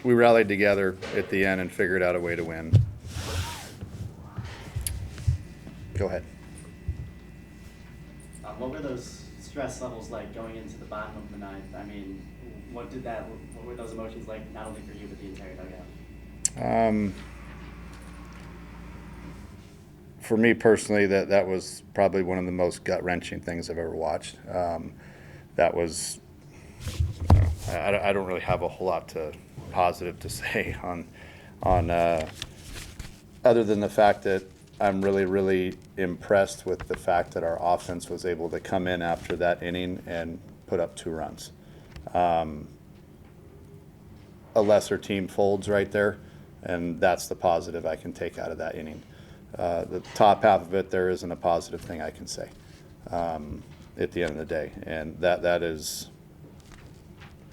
We rallied together at the end and figured out a way to win. Go ahead. What were those stress levels like going into the bottom of the ninth? I mean, what were those emotions like, not only for you, but the entire dugout? For me personally, that was probably one of the most gut-wrenching things I've ever watched. That was, I don't really have a whole lot positive to say on other than the fact that I'm really impressed with the fact that our offense was able to come in after that inning and put up 2 runs. A lesser team folds right there, and that's the positive I can take out of that inning. The top half of it, there isn't a positive thing I can say at the end of the day, and that is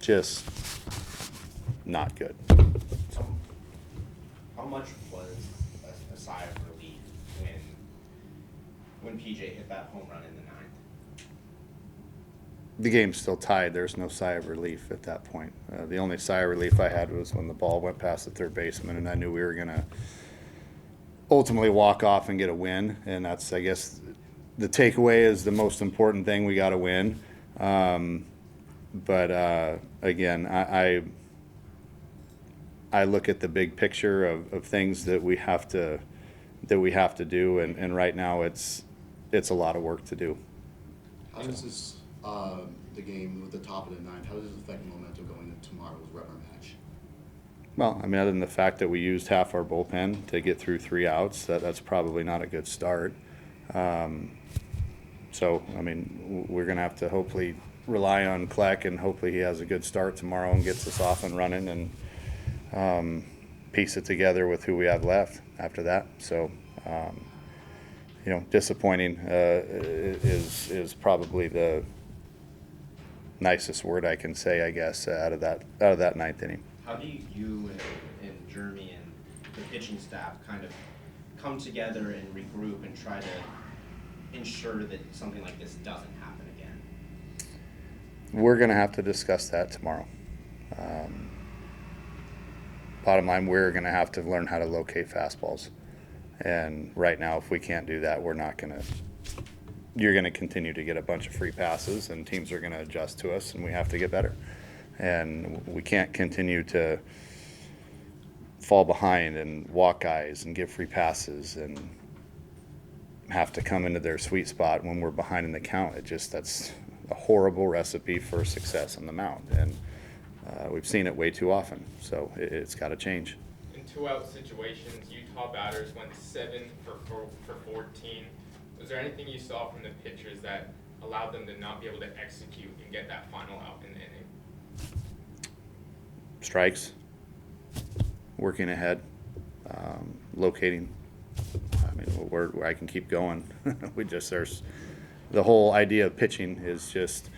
just not good. How much was a sigh of relief when PJ hit that home run in the ninth? The game's still tied. There's no sigh of relief at that point. The only sigh of relief I had was when the ball went past the third baseman, and I knew we were going to ultimately walk off and get a win. And that's, I guess, the takeaway is the most important thing. We got to win. But again, I look at the big picture of things that we have to do, and right now it's a lot of work to do. How does this the game with the top of the ninth, how does this affect momentum going into tomorrow's rubber match? Well, I mean, other than the fact that we used half our bullpen to get through 3 outs, that's probably not a good start. So, I mean, we're going to have to hopefully rely on Kleck, and hopefully he has a good start tomorrow and gets us off and running, and piece it together with who we have left after that. So, disappointing is probably the nicest word I can say, I guess, out of that ninth inning. How do you and Jeremy and the pitching staff kind of come together and regroup and try to ensure that something like this doesn't happen again? We're going to have to discuss that tomorrow. Bottom line, we're going to have to learn how to locate fastballs. And right now, if we can't do that, you're going to continue to get a bunch of free passes, and teams are going to adjust to us, and we have to get better. And we can't continue to fall behind and walk guys and give free passes and have to come into their sweet spot when we're behind in the count. That's a horrible recipe for success on the mound, and we've seen it way too often. So it's got to change. In 2-out situations, Utah batters went 7 for 14. Was there anything you saw from the pitchers that allowed them to not be able to execute and get that final out in the inning? Strikes, working ahead, locating. I mean, where I can keep going. There's the whole idea of pitching is just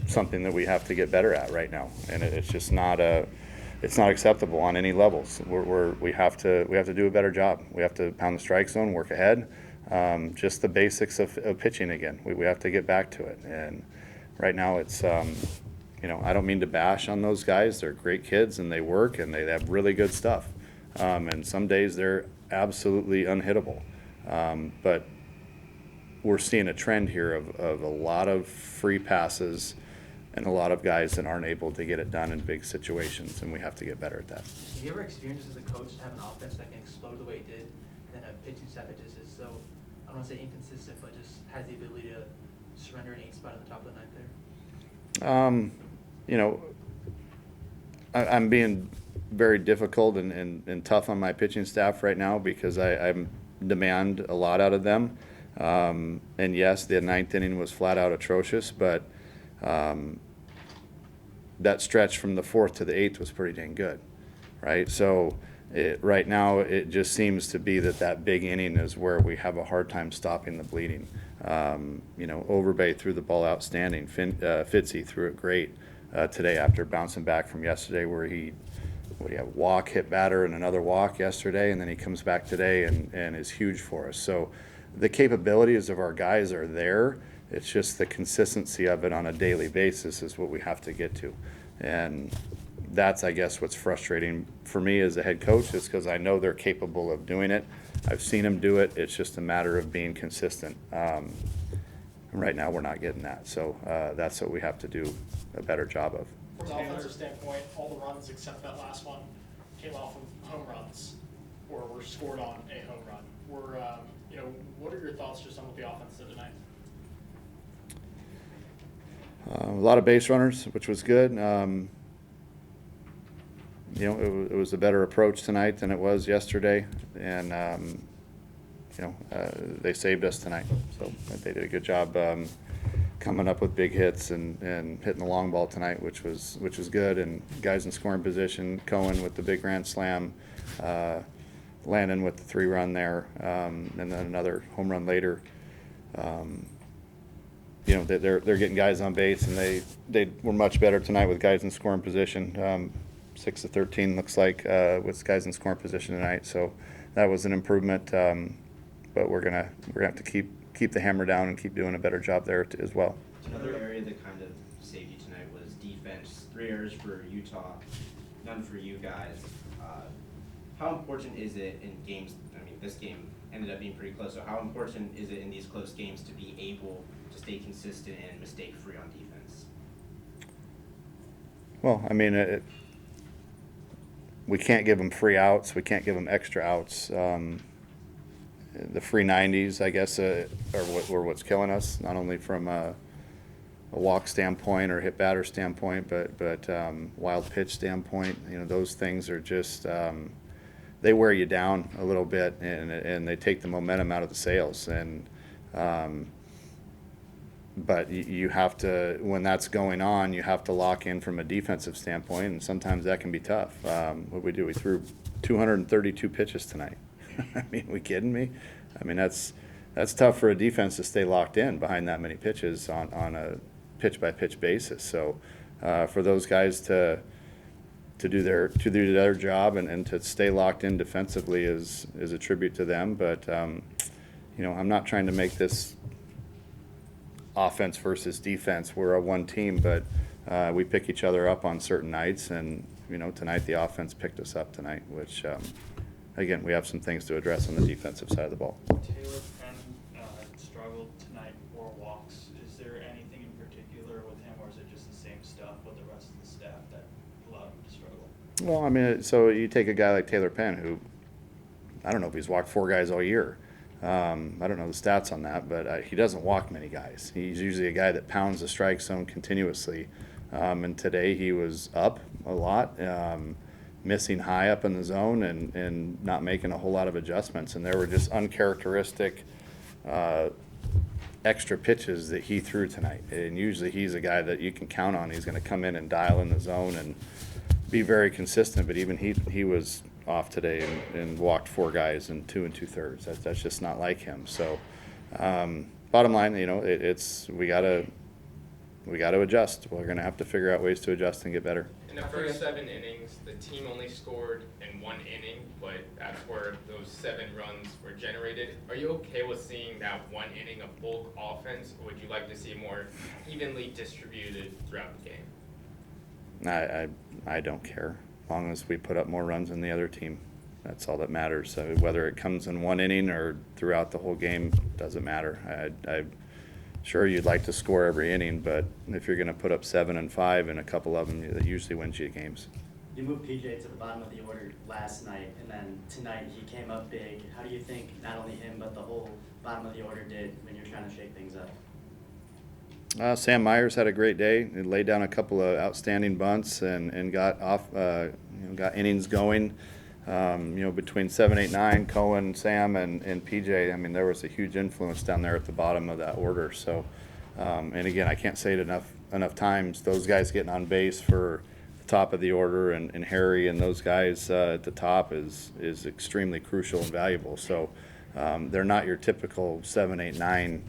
something that we have to get better at right now, and it's just not acceptable on any levels. We have to do a better job. We have to pound the strike zone, work ahead, just the basics of pitching again. We have to get back to it, and right now it's. I don't mean to bash on those guys. They're great kids, and they work, and they have really good stuff. And some days they're absolutely unhittable. But we're seeing a trend here of a lot of free passes and a lot of guys that aren't able to get it done in big situations, and we have to get better at that. Have you ever experienced as a coach to have an offense that can explode the way it did, and then a pitching staff that just is so, I don't want to say inconsistent, but just has the ability to surrender an 8 spot at the top of the ninth there? I'm being very difficult and tough on my pitching staff right now because I demand a lot out of them. And yes, the ninth inning was flat out atrocious, but that stretch from the 4th to the 8th was pretty dang good, right? So right now it just seems to be that big inning is where we have a hard time stopping the bleeding. Overbay threw the ball outstanding. Fitzy threw it great today after bouncing back from yesterday where he walk, hit batter, and another walk yesterday, and then he comes back today and is huge for us. So the capabilities of our guys are there. It's just the consistency of it on a daily basis is what we have to get to. And that's, I guess, what's frustrating for me as a head coach, is because I know they're capable of doing it. I've seen them do it. It's just a matter of being consistent. Right now, we're not getting that. So that's what we have to do a better job of. From an offensive standpoint, all the runs except that last one came off of home runs or were scored on a home run. What are your thoughts just on what the offense did tonight? A lot of base runners, which was good. It was a better approach tonight than it was yesterday, and they saved us tonight. So they did a good job coming up with big hits and hitting the long ball tonight, which was good. And guys in scoring position, Cohen with the big grand slam, Landon with the 3-run there, and then another home run later. They're getting guys on base, and they were much better tonight with guys in scoring position. 6 of 13 looks like with guys in scoring position tonight. So that was an improvement. But we're gonna have to keep the hammer down and keep doing a better job there as well. Another area that kind of saved you tonight was defense. 3 errors for Utah, none for you guys. How important is it in games? I mean, this game ended up being pretty close. So how important is it in these close games to be able to stay consistent and mistake-free on defense? Well, I mean, we can't give them free outs. We can't give them extra outs. The free 90s, I guess, are what's killing us, not only from a walk standpoint or hit batter standpoint, but wild pitch standpoint. Those things are just they wear you down a little bit, and they take the momentum out of the sails. And but you have to, when that's going on, you have to lock in from a defensive standpoint, and sometimes that can be tough. What we do, we threw 232 pitches tonight. I mean, we kidding me? I mean, that's tough for a defense to stay locked in behind that many pitches on a pitch-by-pitch basis. So for those guys to do their job and to stay locked in defensively is a tribute to them. But I'm not trying to make this offense versus defense. We're a one team, but we pick each other up on certain nights, and tonight the offense picked us up tonight, which again, we have some things to address on the defensive side of the ball. Taylor Penn struggled tonight, 4 walks. Is there anything in particular with him, or is it just the same stuff with the rest of the staff that allowed him to struggle? Well, I mean, so you take a guy like Taylor Penn, who I don't know if he's walked 4 guys all year. I don't know the stats on that, but he doesn't walk many guys. He's usually a guy that pounds the strike zone continuously. And today he was up a lot, missing high up in the zone and not making a whole lot of adjustments. And there were just uncharacteristic extra pitches that he threw tonight. And usually he's a guy that you can count on. He's going to come in and dial in the zone and be very consistent. But even he was off today and walked 4 guys in 2 2/3. That's just not like him. So bottom line, it's we gotta adjust. We're gonna have to figure out ways to adjust and get better. In the first 7 innings, the team only scored in 1 inning, but that's where those 7 runs were generated. Are you okay with seeing that 1 inning of bulk offense, or would you like to see it more evenly distributed throughout the game? I don't care. As long as we put up more runs than the other team, that's all that matters. So whether it comes in 1 inning or throughout the whole game, doesn't matter. I'm sure you'd like to score every inning, but if you're going to put up 7 and 5 in a couple of them, that usually wins you games. You moved PJ to the bottom of the order last night, and then tonight he came up big. How do you think not only him but the whole bottom of the order did when you're trying to shake things up? Sam Myers had a great day. He laid down a couple of outstanding bunts and got off, got innings going. Between 7, 8, 9, Cohen, Sam, and PJ. I mean, there was a huge influence down there at the bottom of that order. So, and again, I can't say it enough times. Those guys getting on base for the top of the order and Harry and those guys at the top is extremely crucial and valuable. So, they're not your typical 7, 8, 9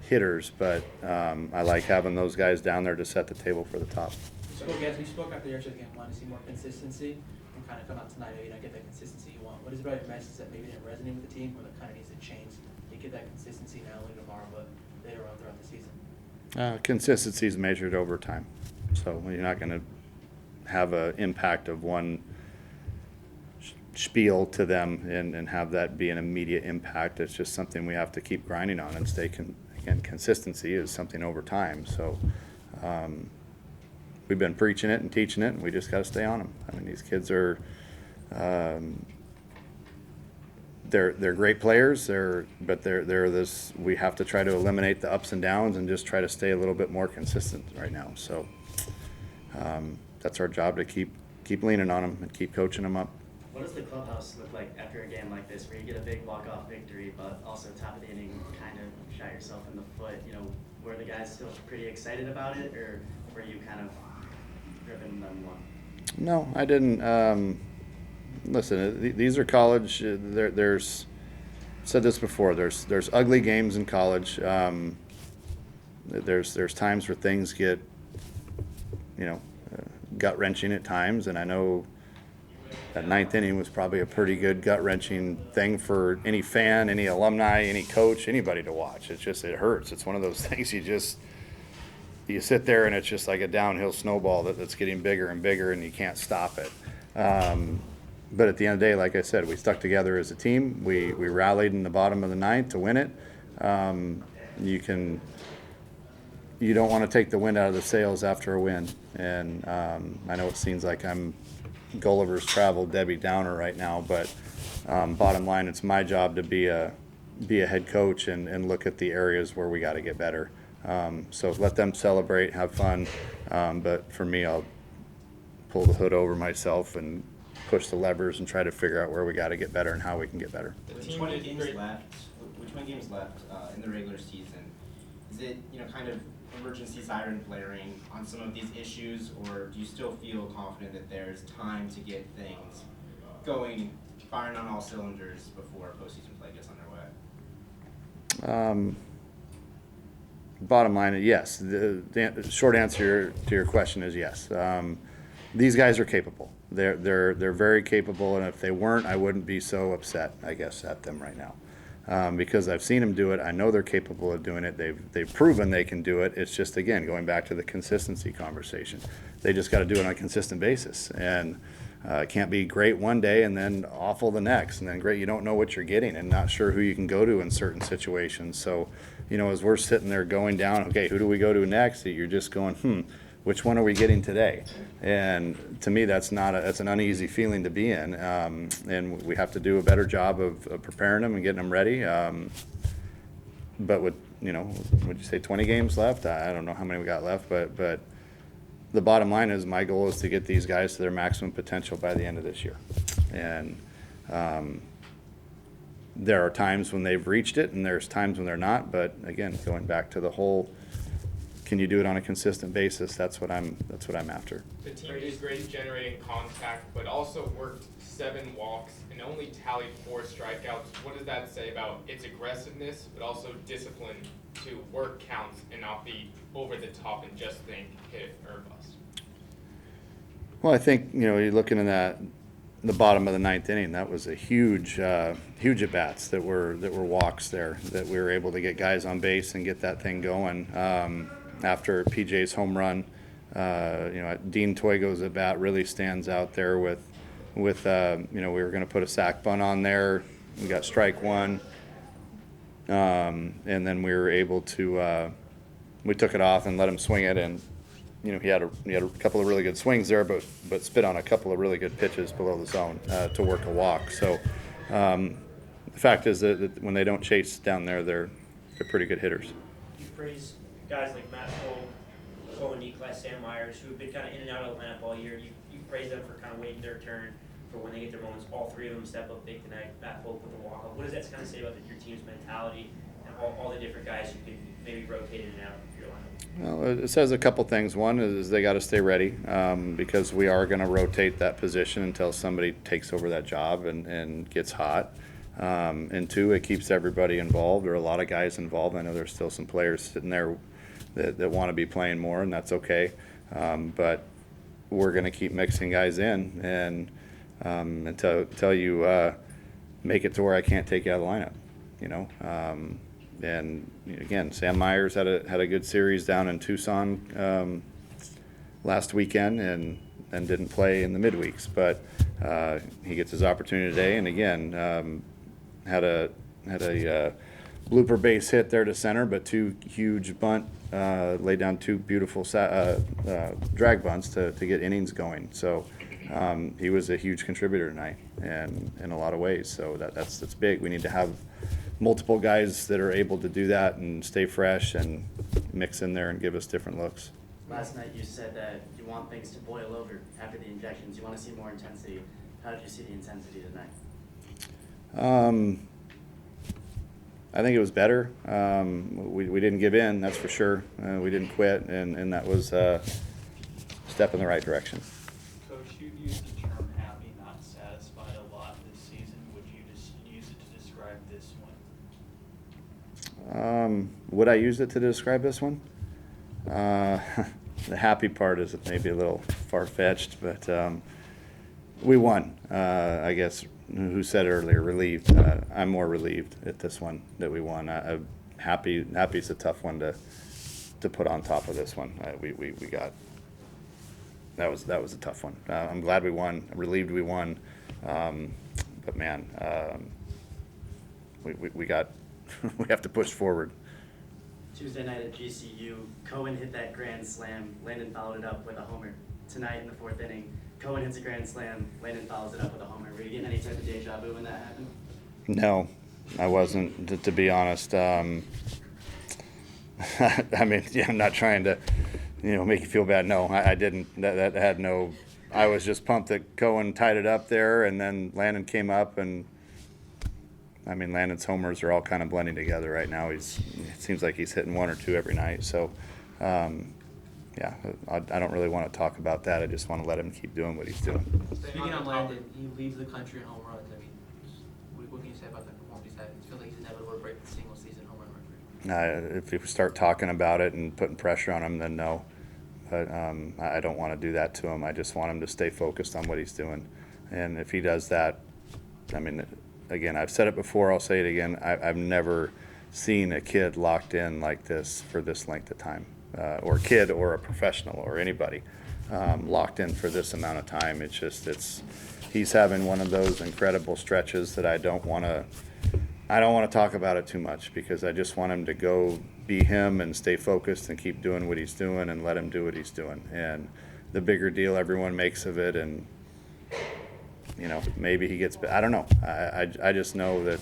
hitters, but I like having those guys down there to set the table for the top. So guys, we spoke after yesterday game, wanted to see more consistency and kind of come out tonight, maybe not get that consistency you want. What is about your message that maybe didn't resonate with the team, or that kind of needs to change to get that consistency not only tomorrow but later on throughout the season? Consistency is measured over time, so you're not going to have an impact of one spiel to them and have that be an immediate impact. It's just something we have to keep grinding on and stay again, consistency is something over time. So we've been preaching it and teaching it, and we just got to stay on them. I mean, these kids are they're great players. But they're this. We have to try to eliminate the ups and downs and just try to stay a little bit more consistent right now. So that's our job, to keep leaning on them and keep coaching them up. What does the clubhouse look like after a game like this, where you get a big walk-off victory, but also top of the inning kind of shot yourself in the foot? You know, were the guys still pretty excited about it, or were you kind of ripping them one? No, I didn't. Listen, these are college. There's said this before. There's ugly games in college. There's times where things get, gut wrenching at times, and I know that ninth inning was probably a pretty good gut wrenching thing for any fan, any alumni, any coach, anybody to watch. It hurts. It's one of those things you sit there and it's just like a downhill snowball that's getting bigger and bigger, and you can't stop it. But at the end of the day, like I said, we stuck together as a team. We rallied in the bottom of the ninth to win it. You don't want to take the wind out of the sails after a win. And I know it seems like I'm Gulliver's Travel, Debbie Downer right now, but bottom line, it's my job to be a head coach and look at the areas where we got to get better. So let them celebrate, have fun, but for me, I'll pull the hood over myself and push the levers and try to figure out where we got to get better and how we can get better. With 20 games left in the regular season, is it kind of emergency siren blaring on some of these issues, or do you still feel confident that there's time to get things going, firing on all cylinders before postseason play gets underway? Bottom line, yes. The short answer to your question is yes. These guys are capable. They're very capable, and if they weren't, I wouldn't be so upset, I guess, at them right now. Because I've seen them do it. I know they're capable of doing it. They've proven they can do it. It's just, again, going back to the consistency conversation. They just got to do it on a consistent basis. And it can't be great one day and then awful the next. And then great, you don't know what you're getting and not sure who you can go to in certain situations. So, as we're sitting there going down, okay, who do we go to next? You're just going, which one are we getting today? And to me, that's an uneasy feeling to be in. And we have to do a better job of preparing them and getting them ready. But with, would you say 20 games left? I don't know how many we got left, but the bottom line is my goal is to get these guys to their maximum potential by the end of this year. And there are times when they've reached it and there's times when they're not. But again, going back to the whole, can you do it on a consistent basis? That's what I'm after. The team is great generating contact, but also worked 7 walks and only tallied 4 strikeouts. What does that say about its aggressiveness, but also discipline to work counts and not be over the top and just think hit it or bust? Well, I think you're looking at the bottom of the 9th inning. That was a huge at bats that were walks there, that we were able to get guys on base and get that thing going. After PJ's home run, Dean Toigo's at bat really stands out there with we were going to put a sac bunt on there. We got strike 1, and then we were able to we took it off and let him swing it, and he had a couple of really good swings there, but spit on a couple of really good pitches below the zone to work a walk. So the fact is that when they don't chase down there, they're pretty good hitters. You praise guys like Matt Cole, Cole Nicolai, Sam Myers, who have been kind of in and out of the lineup all year. You praise them for kind of waiting their turn, for when they get their moments. All 3 of them step up big tonight. Matt Cole put the walk up. What does that kind of say about your team's mentality and all the different guys who can maybe rotate in and out of your lineup? Well, it says a couple things. One is they got to stay ready because we are going to rotate that position until somebody takes over that job and gets hot. And 2, it keeps everybody involved. There are a lot of guys involved. I know there's still some players sitting there that want to be playing more, and that's okay. But we're going to keep mixing guys in and until you make it to where I can't take you out of the lineup. And again, Sam Myers had a good series down in Tucson last weekend and didn't play in the midweeks, but he gets his opportunity today. And again, had a blooper base hit there to center, but two huge bunt, laid down two beautiful drag bunts to get innings going. So he was a huge contributor tonight, and in a lot of ways. So that's big. We need to have multiple guys that are able to do that and stay fresh and mix in there and give us different looks. Last night you said that you want things to boil over after the injections. You want to see more intensity. How did you see the intensity tonight? I think it was better. We didn't give in, that's for sure. We didn't quit, and that was a step in the right direction. Coach, you used the term happy, not satisfied a lot this season. Would you just use it to describe this one? Would I use it to describe this one? The happy part is maybe a little far-fetched, but we won. I guess, who said earlier, relieved. I'm more relieved at this one that we won. Happy is a tough one to put on top of this one. We got, that was a tough one. I'm glad we won. I'm relieved we won. But man, we got we have to push forward. Tuesday night at GCU, Cohen hit that grand slam. Landon followed it up with a homer. Tonight in the 4th inning, Cohen hits a grand slam. Landon follows it up with a homer. Were you getting any type of deja vu when that happened? No, I wasn't, to be honest. I mean, yeah, I'm not trying to, make you feel bad. No, I didn't. That had no. I was just pumped that Cohen tied it up there, and then Landon came up, and I mean, Landon's homers are all kind of blending together right now. It seems like he's hitting 1 or 2 every night. So, yeah, I don't really want to talk about that. I just want to let him keep doing what he's doing. Speaking on Landon, he leads the country in home runs. I mean, what can you say about that performance he's had? It feels like he's inevitable to break the single season home run record. If we start talking about it and putting pressure on him, then no. But I don't want to do that to him. I just want him to stay focused on what he's doing. And if he does that, I mean, again, I've said it before, I'll say it again. I've never seen a kid locked in like this for this length of time, or a kid or a professional or anybody locked in for this amount of time. He's having one of those incredible stretches that I don't want to talk about it too much, because I just want him to go be him and stay focused and keep doing what he's doing and let him do what he's doing. And the bigger deal everyone makes of it, and maybe he gets, I don't know. I just know that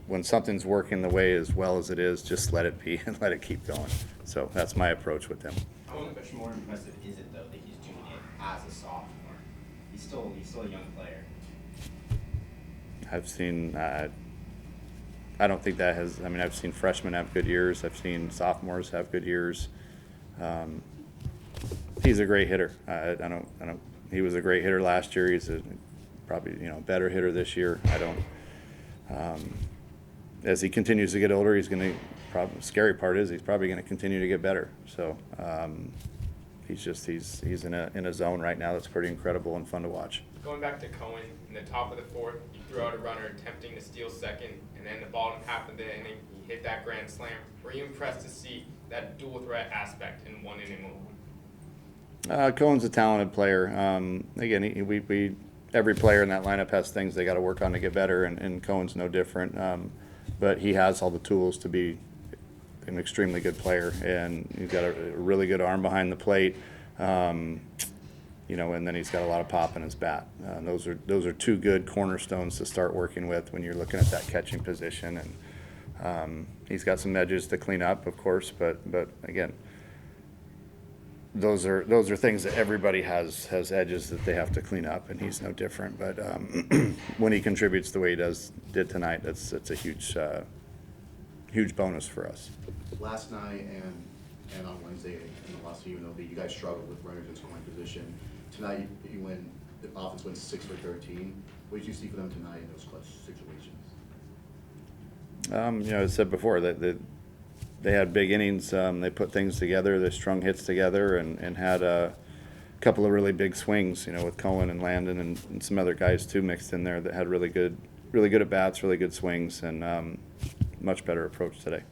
when something's working the way as well as it is, just let it be and let it keep going. So that's my approach with him. How much more impressive is it, though, that he's doing it as a sophomore? He's still a young player. I've seen, I don't think that has, I mean, I've seen freshmen have good years. I've seen sophomores have good years. He's a great hitter. He was a great hitter last year. He's probably better hitter this year. As he continues to get older, he's going to. Scary part is he's probably going to continue to get better. So he's in a zone right now that's pretty incredible and fun to watch. Going back to Cohen, in the top of the 4th, you threw out a runner attempting to steal second, and then the bottom half of the inning, he hit that grand slam. Were you impressed to see that dual threat aspect in 1 inning alone? Cohen's a talented player. Again, every player in that lineup has things they got to work on to get better, and Cohen's no different. But he has all the tools to be an extremely good player, and he's got a really good arm behind the plate. And then he's got a lot of pop in his bat. Those are 2 good cornerstones to start working with when you're looking at that catching position. And he's got some edges to clean up, of course, but again, those are things that everybody has edges that they have to clean up, and he's no different. But when he contributes the way he did tonight, it's a huge bonus for us. Last night and on Wednesday in the last UNLV, you guys struggled with runners in scoring position. Tonight the offense went 6 for 13. What did you see for them tonight in those clutch situations? I said before that they had big innings. They put things together. They strung hits together and had a couple of really big swings. With Cohen and Landon and some other guys too mixed in there that had really good at bats, really good swings, and much better approach today.